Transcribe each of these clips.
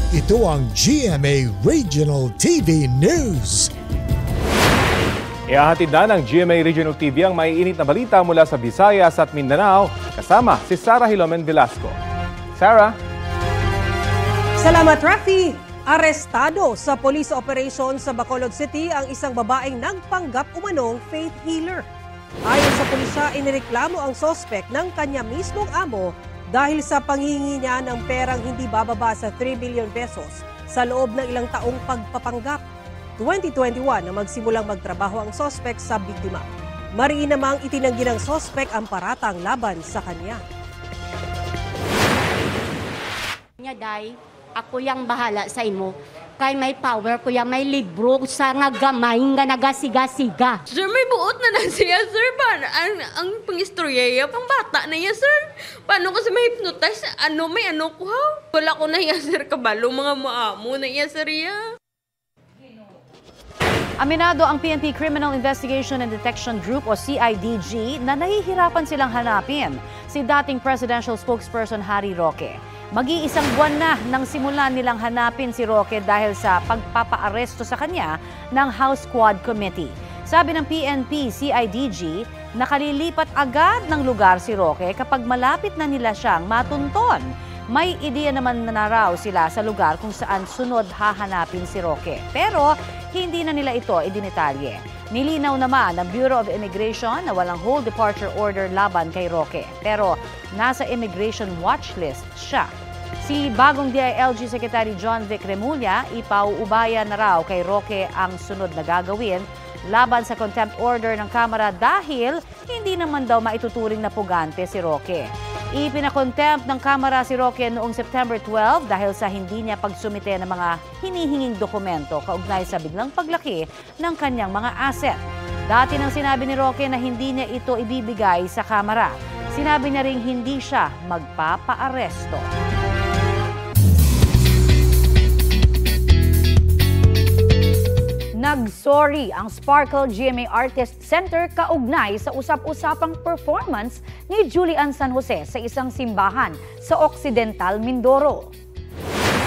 Ito ang GMA Regional TV News. Ihahatid na ng GMA Regional TV ang maiinit na balita mula sa Visayas at Mindanao. Kasama si Sarah Hilomen Velasco. Sarah? Salamat, Rafi! Arestado sa police operation sa Bacolod City ang isang babaeng nagpanggap umanong faith healer. Ayon sa pulisya, inireklamo ang sospek ng kanya mismong amo dahil sa panghihingi niya ng perang hindi bababa sa 3 million pesos sa loob ng ilang taong pagpapanggap. 2021 na magsimulang magtrabaho ang sospek sa biktima. Mariin namang itinanggi ng sospek ang paratang laban sa kanya. Day, ako yang bahala sa imo. Kay may power ko may libro sa nga gamay nga nagasiga-siga. Sir, may buot na siya, sir. Ang pangistorya, pang bata na yan, sir. Paano kasi ma-hypnotize? May ko ha? Wala ko na yan, sir. Kabalo, mga maamo na yan, sir, ya. Aminado ang PNP Criminal Investigation and Detection Group o CIDG na nahihirapan silang hanapin si dating presidential spokesperson Harry Roque. Mag-iisang buwan na nang simulan nilang hanapin si Roque dahil sa pagpapaaresto sa kanya ng House Quad Committee. Sabi ng PNP CIDG, nakalilipat agad ng lugar si Roque kapag malapit na nila siyang matunton. May ideya naman na raw sila sa lugar kung saan sunod hahanapin si Roque. Pero hindi na nila ito idinitalye. Nilinaw naman ng Bureau of Immigration na walang whole departure order laban kay Roque. Pero nasa immigration watch list siya. Si bagong DILG Secretary John Vic Remulla, ipauubaya na raw kay Roque ang sunod na gagawin laban sa contempt order ng Kamara dahil hindi naman daw maituturing na pugante si Roque. Ipinakontempt ng Kamara si Roque noong September 12 dahil sa hindi niya pagsumite ng mga hinihinging dokumento kaugnay sa biglang paglaki ng kanyang mga asset. Dati nang sinabi ni Roque na hindi niya ito ibibigay sa Kamara. Sinabi niya ring hindi siya magpapaaresto. Nag-sorry ang Sparkle GMA Artist Center kaugnay sa usap-usapang performance ni Julian San Jose sa isang simbahan sa Occidental Mindoro.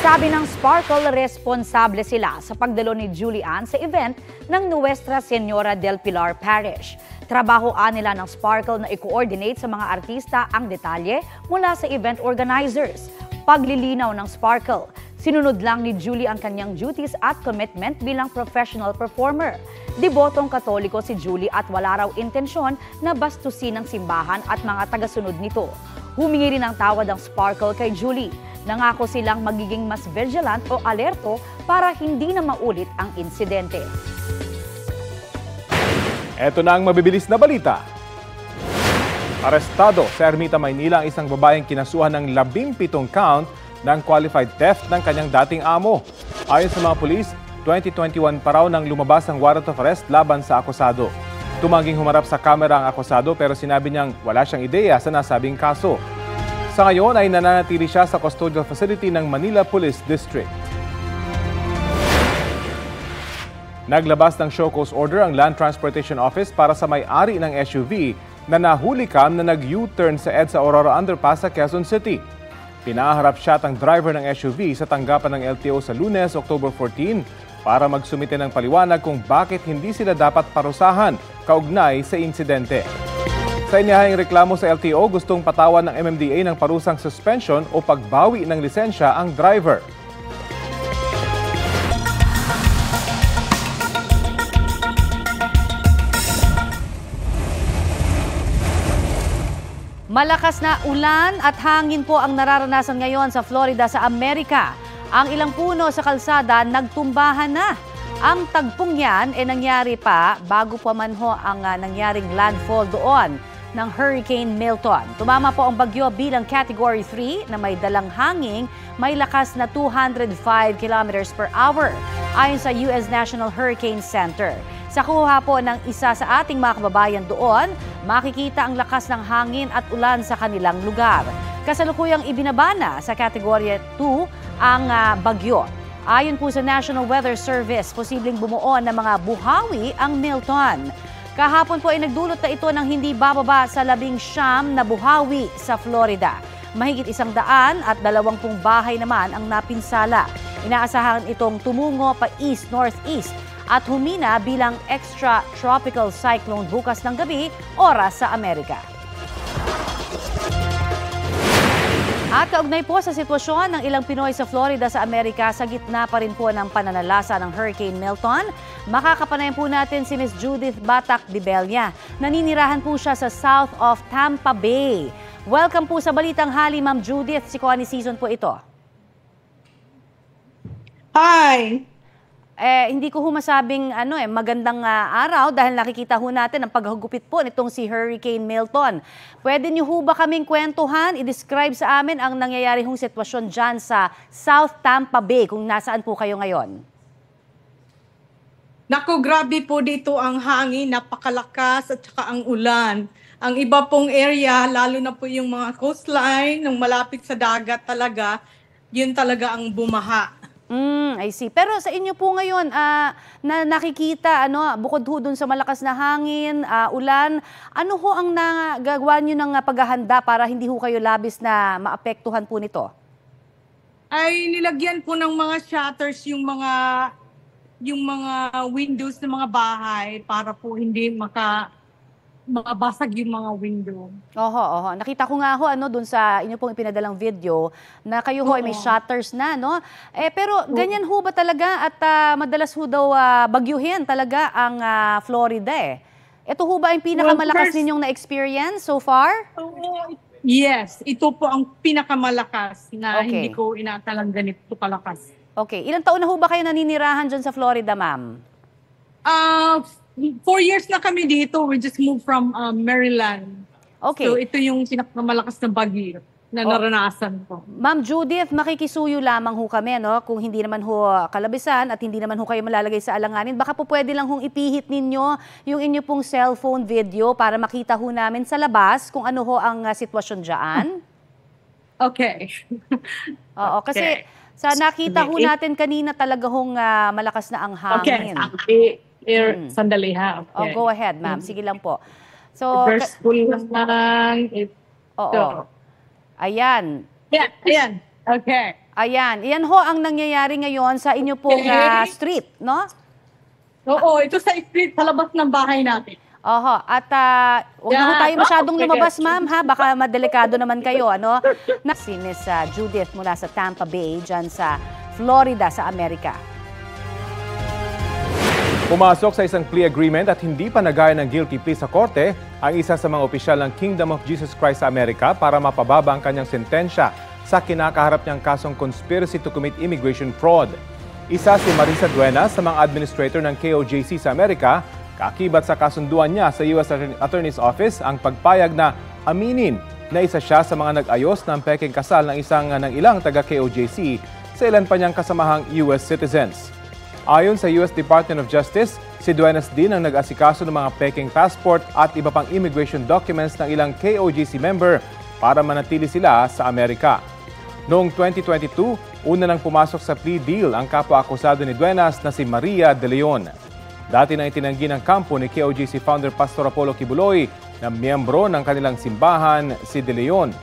Sabi ng Sparkle, responsable sila sa pagdalo ni Julian sa event ng Nuestra Señora del Pilar Parish. Trabahoan nila ng Sparkle na i-coordinate sa mga artista ang detalye mula sa event organizers. Paglilinaw ng Sparkle, sinunod lang ni Julie ang kanyang duties at commitment bilang professional performer. Debotong Katoliko si Julie at wala raw intensyon na bastusin ng simbahan at mga tagasunod nito. Humingi rin ng tawad ang Sparkle kay Julie. Nangako silang magiging mas vigilant o alerto para hindi na maulit ang insidente. Ito na ang mabibilis na balita. Arestado sa Ermita, Maynila ang isang babaeng kinasuhan ng 17 count ng qualified theft ng kanyang dating amo. Ayon sa mga pulis, 2021 pa raw nang lumabas ang warrant of arrest laban sa akusado. Tumangging humarap sa kamera ang akusado pero sinabi niyang wala siyang ideya sa nasabing kaso. Sa ngayon ay nananatili siya sa custodial facility ng Manila Police District. Naglabas ng show cause order ang Land Transportation Office para sa may-ari ng SUV na nahulikam na nag-U-turn sa EDSA Aurora Underpass sa Quezon City. Pinaharap siya ang driver ng SUV sa tanggapan ng LTO sa Lunes, October 14 para magsumite ng paliwanag kung bakit hindi sila dapat parusahan kaugnay sa insidente. Sa inyahing reklamo sa LTO, gustong patawan ng MMDA ng parusang suspension o pagbawi ng lisensya ang driver. Malakas na ulan at hangin po ang nararanasan ngayon sa Florida sa Amerika. Ang ilang puno sa kalsada nagtumbahan na. Ang tagpong yan nangyari pa bago pa man ho ang nangyaring landfall doon ng Hurricane Milton. Tumama po ang bagyo bilang Category 3 na may dalang hangin, may lakas na 205 kilometers per hour ayon sa US National Hurricane Center. Sa kuha po ng isa sa ating mga kababayan doon, makikita ang lakas ng hangin at ulan sa kanilang lugar. Kasalukuyang ibinabana sa Category 2 ang bagyo. Ayon po sa National Weather Service, posibleng bumuo ng mga buhawi ang Milton. Kahapon po ay nagdulot na ito ng hindi bababa sa 19 na buhawi sa Florida. Mahigit 120 bahay naman ang napinsala. Inaasahan itong tumungo pa east-northeast at humina bilang extra-tropical cyclone bukas ng gabi, oras sa Amerika. At kaugnay po sa sitwasyon ng ilang Pinoy sa Florida sa Amerika sa gitna pa rin po ng pananalasa ng Hurricane Milton, makakapanayan po natin si Ms. Judith Batak Dibella. Naninirahan po siya sa south of Tampa Bay. Welcome po sa Balitang Hali, Ma'am Judith. Si Connie Season po ito. Hi! Hindi ko masabing magandang araw dahil nakikita ho natin ang paghagupit po nitong si Hurricane Milton. Pwede niyo ho ba kaming kwentuhan, i-describe sa amin ang nangyayari hong sitwasyon dyan sa South Tampa Bay kung nasaan po kayo ngayon? Naku, grabe po dito ang hangin, napakalakas at saka ang ulan. Ang iba pong area, lalo na po yung mga coastline, nung malapit sa dagat talaga, yun talaga ang bumaha. I see. Pero sa inyo po ngayon, na nakikita, bukod ho dun sa malakas na hangin, ulan, ano ho ang nagagawa nyo ng paghahanda para hindi ho kayo labis na maapektuhan po nito? Ay, nilagyan po ng mga shutters yung mga windows ng mga bahay para po hindi makabasag yung mga window. Oho. Nakita ko nga ho dun sa inyo pong ipinadalang video na kayo ho ay may shutters na, no? Pero ganyan ho ba talaga at madalas ho daw bagyuhin talaga ang Florida eh. Ito ho ba ang pinakamalakas ninyong na-experience so far? Yes, ito po ang pinakamalakas na hindi ko inakalang ganito kalakas. Okay. Ilang taon na ho ba kayo naninirahan dyan sa Florida, ma'am? 4 years na kami dito. We just moved from Maryland. Okay. So ito yung pinakamalakas na bagyo na naranasan ko. Ma'am Judith, makikisuyo lamang ho kami, no? Kung hindi naman ho kalabisan at hindi naman ho kayo malalagay sa alanganin, baka po pwede lang hong ipihit ninyo yung inyo pong cellphone video para makita ho namin sa labas kung ano ho ang sitwasyon dyan. Okay. Oo, kasi sa nakita ho natin kanina talaga hong malakas na ang hangin. Okay. Sandali ha. Okay. Go ahead, ma'am. Sige lang po. So, first full lang. Oo. Ayan. Ayan. Okay. Ayan. Iyan ho ang nangyayari ngayon sa inyo pong street, no? Oo, ito sa street, sa labas ng bahay natin. Oho. At huwag na ho tayo masyadong lumabas, ma'am, ha? Baka madelikado naman kayo, ano? Si Ms. Judith mula sa Tampa Bay, dyan sa Florida, sa Amerika. Pumasok sa isang plea agreement at hindi pa nagaya ng guilty plea sa korte ang isa sa mga opisyal ng Kingdom of Jesus Christ sa Amerika para mapababa ang kanyang sentensya sa kinakaharap niyang kasong conspiracy to commit immigration fraud. Isa si Marisa Duenas sa mga administrator ng KOJC sa Amerika, kakibat sa kasunduan niya sa U.S. Attorney's Office ang pagpayag na aminin na isa siya sa mga nag-ayos ng peking kasal ng ilang taga-KOJC sa ilan pa niyang kasamahang U.S. citizens. Ayon sa U.S. Department of Justice, si Duenas din ang nag-asikaso ng mga peking passport at iba pang immigration documents ng ilang KOJC member para manatili sila sa Amerika. Noong 2022, una nang pumasok sa plea deal ang kapwa-akusado ni Duenas na si Maria De Leon. Dati nang itinanggi ng kampo ni KOJC founder Pastor Apollo Kibuloy na miyembro ng kanilang simbahan si De Leon.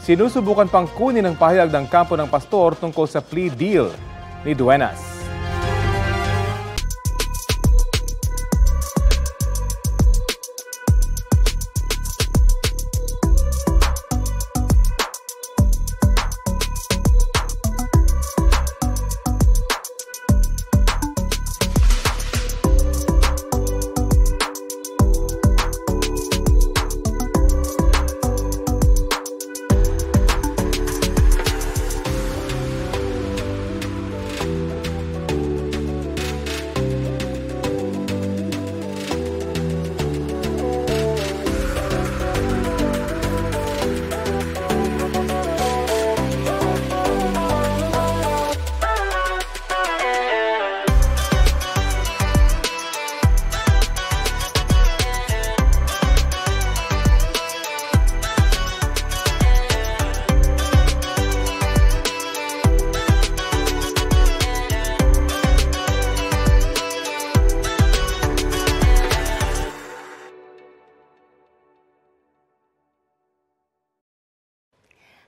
Sinusubukan pang kunin ang pahayag ng kampo ng pastor tungkol sa plea deal ni Duenas.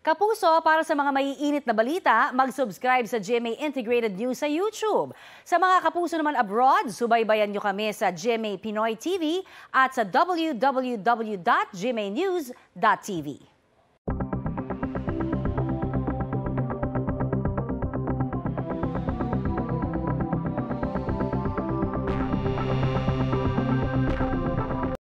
Kapuso, para sa mga maiinit na balita, mag-subscribe sa GMA Integrated News sa YouTube. Sa mga kapuso naman abroad, subaybayan nyo kami sa GMA Pinoy TV at sa www.gmanews.tv.